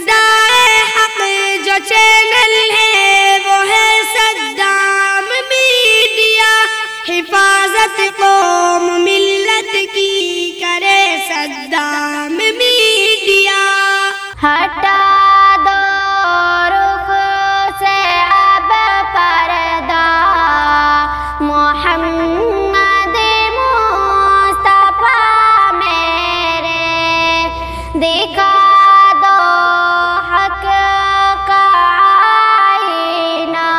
صدائے حق جو چینل ہے وہ ہے صدام میڈیا، حفاظت قوم ملت کی کرے صدام میڈیا۔ ہٹا دو رخ سے اب پردہ، محمد مصطفیٰ میرے، دکھا دو حق کا آئینہ،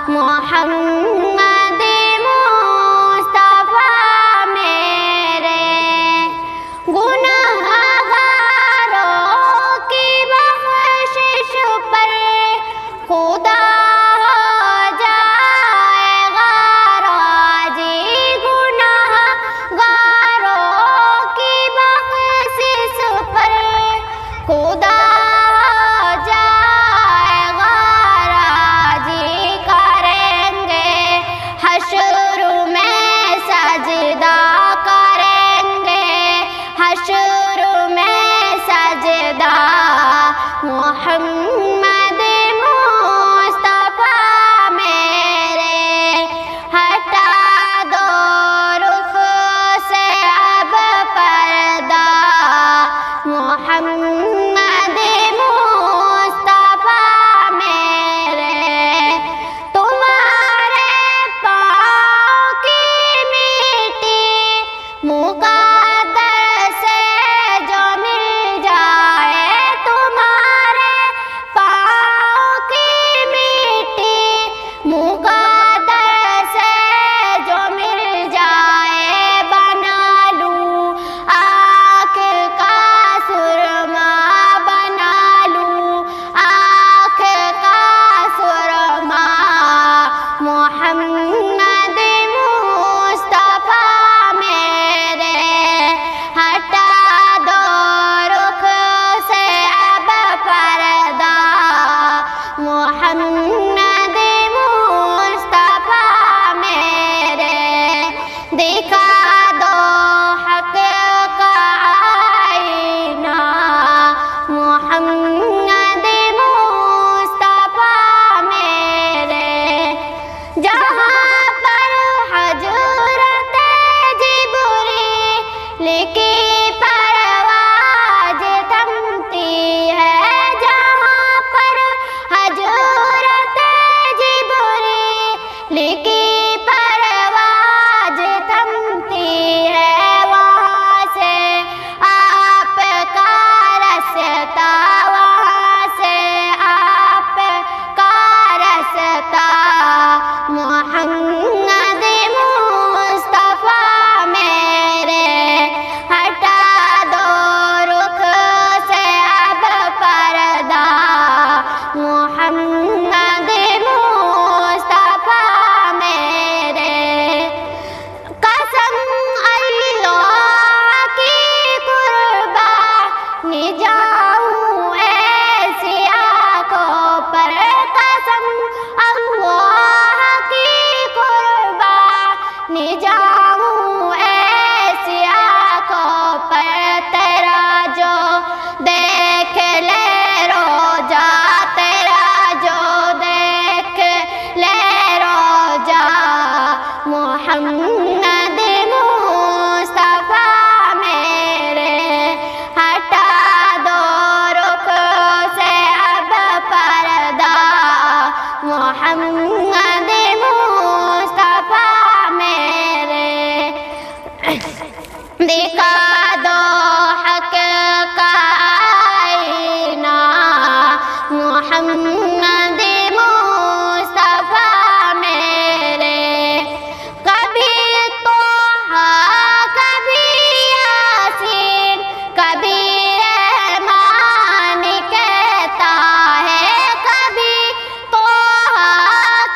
محمد مصطفیٰ میرے، گناہگاروں کی بخشش پر خدا ہو جائے گا راضی، گناہگاروں کی بخشش پر خدا ہو جائے گا راضی، کریں گے حشر میں سجدہ، کریں گے حشر میں سجدہ، محمد مصطفیٰ میرے، ہٹا دو رخ سے اب پردہ، محمد مصطفیٰ میرے، تمہارے پاؤں کی مٹی مقدس سے جو مل جائے، تمہارے پاؤں کی مٹی مقدس سے جو مل جائے، بنا لوں آنکھ کا سرما، بنا لوں آنکھ کا سرما، محمد مصطفیٰ میرے، ہٹا دو رخ سے اب پردہ، محمد مصطفیٰ میرے، دکھا دو حق کا آئینہ، محمد مصطفیٰ میرے، جہاں پر حضرت جبریل کی پرواز تھمتی ہے، جہاں پر حضرت جبریل کی پرواز تھمتی ہے، وہاں سے آپ کا رستہ، وہاں سے آپ کا رستہ، محمد مصطفیٰ میرے، ہٹا دو رخ سے اب پردہ، محمد مصطفیٰ میرے، قسم اللہ کی قربانی جاؤں ایسی آنکھوں پر، قسم اللہ کی قربانی جاؤں ایسی آنکھوں پر، تیرا جو دیکھ لے روزہ، تیرا جو دیکھ لے روزہ، محمد مصطفیٰ میرے، ہٹا دو رخ سے اب پردہ، محمد مصطفیٰ میرے، دکھا دو حق کا آئینہ، محمد مصطفیٰ میرے، کبھی طٰہٰ کبھی یاسین کبھی رحمان کہتا ہے، کبھی طٰہٰ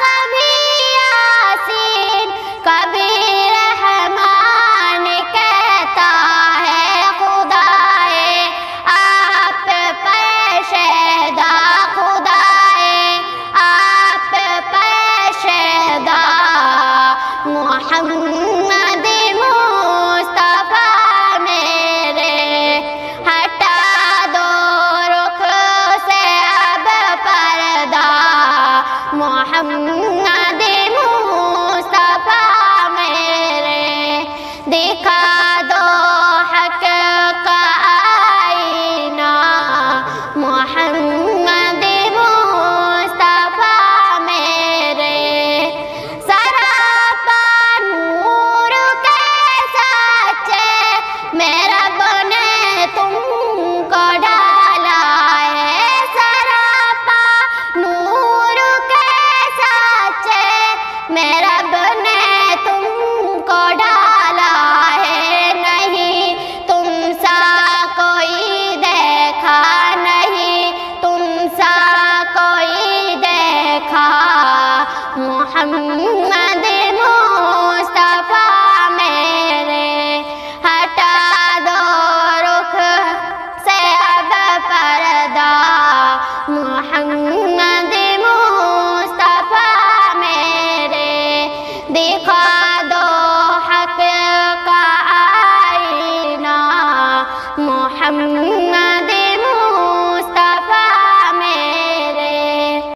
محمد